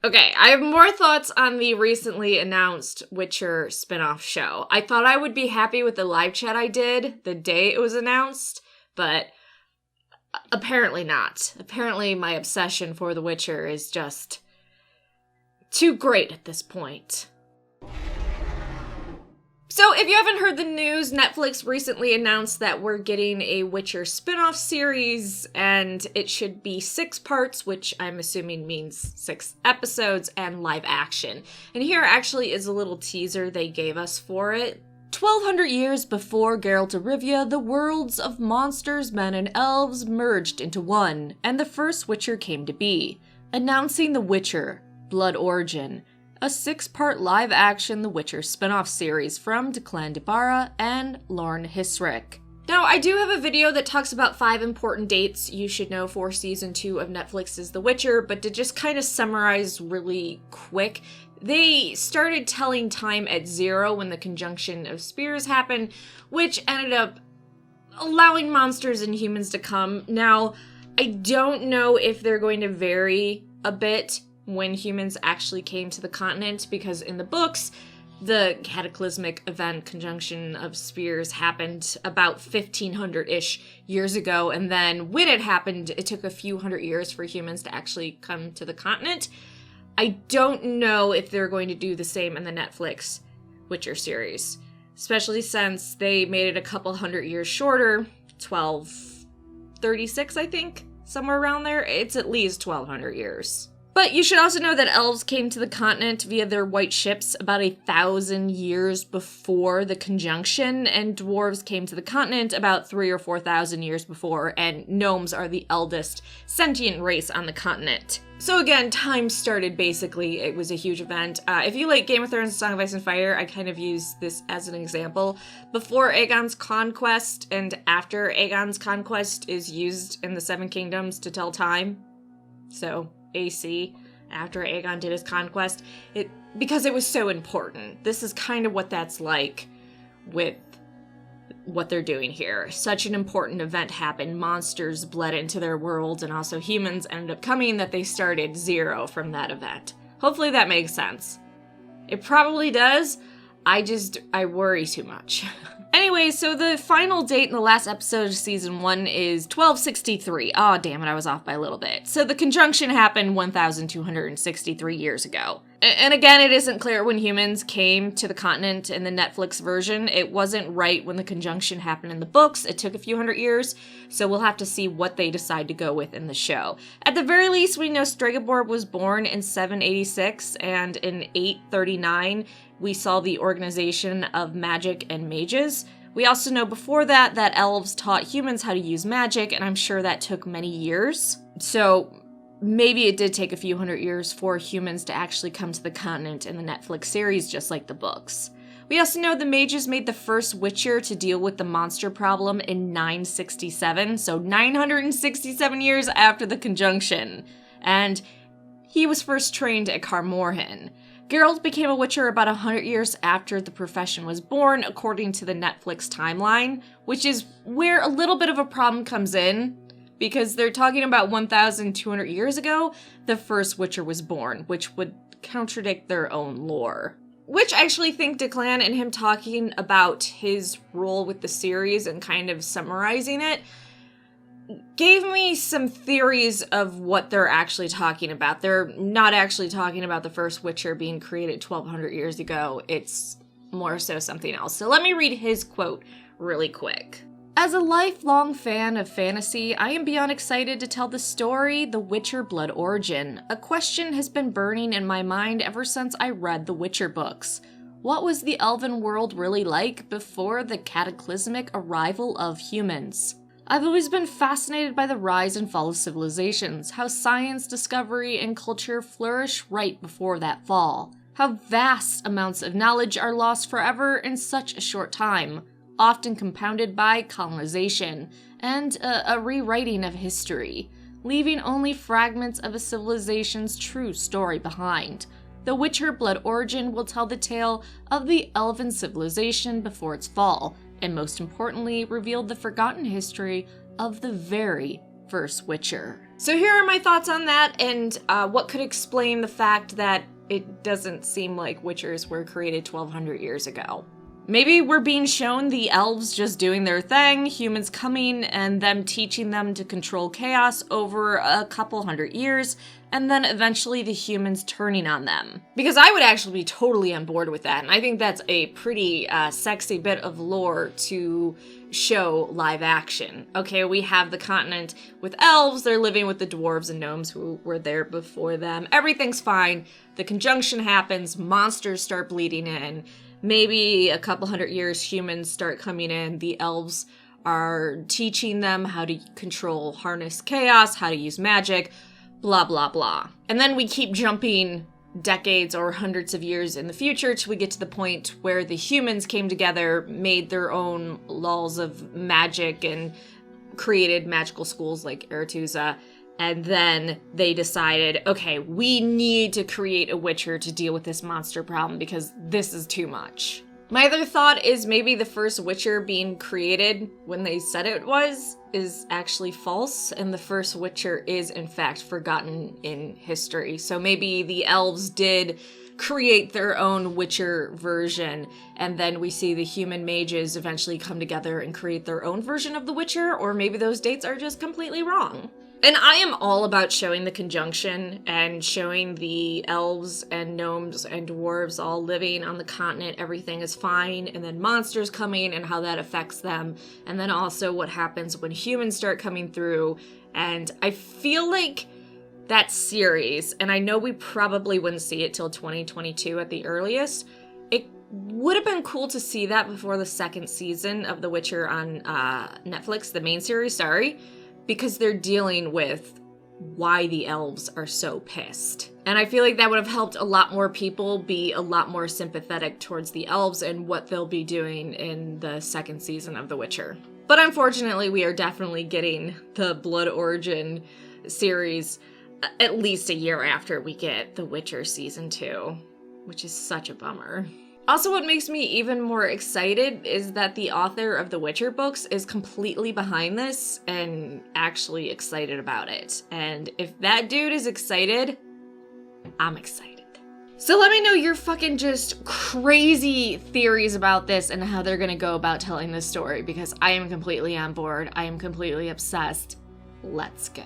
Okay, I have more thoughts on the recently announced Witcher spin-off show. I thought I would be happy with the live chat I did the day it was announced, but apparently not. Apparently my obsession for The Witcher is just too great at this point. So if you haven't heard the news, Netflix recently announced that we're getting a Witcher spin-off series, and it should be 6 parts, which I'm assuming means 6 episodes, and live action. And here actually is a little teaser they gave us for it. 1,200 years before Geralt of Rivia, the worlds of monsters, men, and elves merged into one, and the first Witcher came to be. Announcing The Witcher, Blood Origin, a 6-part live-action The Witcher spin-off series from Declan de Barra and Lauren Hissrich. Now, I do have a video that talks about 5 important dates you should know for Season 2 of Netflix's The Witcher, but to just kind of summarize really quick, they started telling time at 0 when the conjunction of spears happened, which ended up allowing monsters and humans to come. Now, I don't know if they're going to vary a bit when humans actually came to the continent, because in the books, the cataclysmic event conjunction of spears happened about 1500-ish years ago, and then when it happened, it took a few hundred years for humans to actually come to the continent. I don't know if they're going to do the same in the Netflix Witcher series, especially since they made it a couple hundred years shorter, 1236, I think, somewhere around there. It's at least 1200 years. But you should also know that elves came to the continent via their white ships about 1,000 years before the conjunction, and dwarves came to the continent about 3,000 or 4,000 years before, and gnomes are the eldest sentient race on the continent. So again, time started basically. It was a huge event. If you like Game of Thrones, Song of Ice and Fire, I kind of use this as an example. Before Aegon's conquest and after Aegon's conquest is used in the Seven Kingdoms to tell time. So AC, after Aegon did his conquest, because it was so important. This is kind of what that's like with what they're doing here. Such an important event happened, monsters bled into their worlds, and also humans ended up coming, that they started 0 from that event. Hopefully that makes sense. It probably does. I worry too much. Anyway, so the final date in the last episode of Season 1 is 1263. Oh, damn it, I was off by a little bit. So the conjunction happened 1,263 years ago. And again, it isn't clear when humans came to the continent in the Netflix version. It wasn't right when the conjunction happened in the books. It took a few hundred years, so we'll have to see what they decide to go with in the show. At the very least, we know Stregobor was born in 786, and in 839, we saw the organization of magic and mages. We also know before that elves taught humans how to use magic, and I'm sure that took many years. So maybe it did take a few hundred years for humans to actually come to the continent in the Netflix series, just like the books. We also know the mages made the first Witcher to deal with the monster problem in 967, so 967 years after the conjunction. And he was first trained at Kaer Morhen. Geralt became a Witcher about 100 years after the profession was born, according to the Netflix timeline, which is where a little bit of a problem comes in, because they're talking about 1,200 years ago, the first Witcher was born, which would contradict their own lore. Which I actually think Declan and him talking about his role with the series and kind of summarizing it gave me some theories of what they're actually talking about. They're not actually talking about the first Witcher being created 1,200 years ago. It's more so something else. So let me read his quote really quick. As a lifelong fan of fantasy, I am beyond excited to tell the story, The Witcher Blood Origin. A question has been burning in my mind ever since I read the Witcher books. What was the elven world really like before the cataclysmic arrival of humans? I've always been fascinated by the rise and fall of civilizations, how science, discovery, and culture flourish right before that fall, how vast amounts of knowledge are lost forever in such a short time, often compounded by colonization and a rewriting of history, leaving only fragments of a civilization's true story behind. The Witcher Blood Origin will tell the tale of the elven civilization before its fall, and most importantly, revealed the forgotten history of the very first Witcher. So here are my thoughts on that, and what could explain the fact that it doesn't seem like Witchers were created 1200 years ago. Maybe we're being shown the elves just doing their thing, humans coming and them teaching them to control chaos over a couple hundred years, and then eventually the humans turning on them. Because I would actually be totally on board with that, and I think that's a pretty sexy bit of lore to show live action. Okay, we have the continent with elves, they're living with the dwarves and gnomes who were there before them. Everything's fine, the conjunction happens, monsters start bleeding in, maybe a couple hundred years humans start coming in, the elves are teaching them how to control, harness chaos, how to use magic, blah blah blah. And then we keep jumping decades or hundreds of years in the future till we get to the point where the humans came together, made their own laws of magic, and created magical schools like Aretusa. And then they decided, okay, we need to create a Witcher to deal with this monster problem because this is too much. My other thought is maybe the first Witcher being created when they said it was is actually false, and the first Witcher is in fact forgotten in history. So maybe the elves did create their own Witcher version, and then we see the human mages eventually come together and create their own version of the Witcher, or maybe those dates are just completely wrong. And I am all about showing the conjunction and showing the elves and gnomes and dwarves all living on the continent, everything is fine, and then monsters coming and how that affects them, and then also what happens when humans start coming through. And I feel like that series, and I know we probably wouldn't see it till 2022 at the earliest, it would have been cool to see that before the second season of The Witcher on Netflix, the main series, sorry, because they're dealing with why the elves are so pissed. And I feel like that would have helped a lot more people be a lot more sympathetic towards the elves and what they'll be doing in the second season of The Witcher. But unfortunately, we are definitely getting the Blood Origin series at least a year after we get The Witcher Season 2, which is such a bummer. Also, what makes me even more excited is that the author of the Witcher books is completely behind this and actually excited about it. And if that dude is excited, I'm excited. So let me know your fucking just crazy theories about this and how they're gonna go about telling this story, because I am completely on board. I am completely obsessed. Let's go.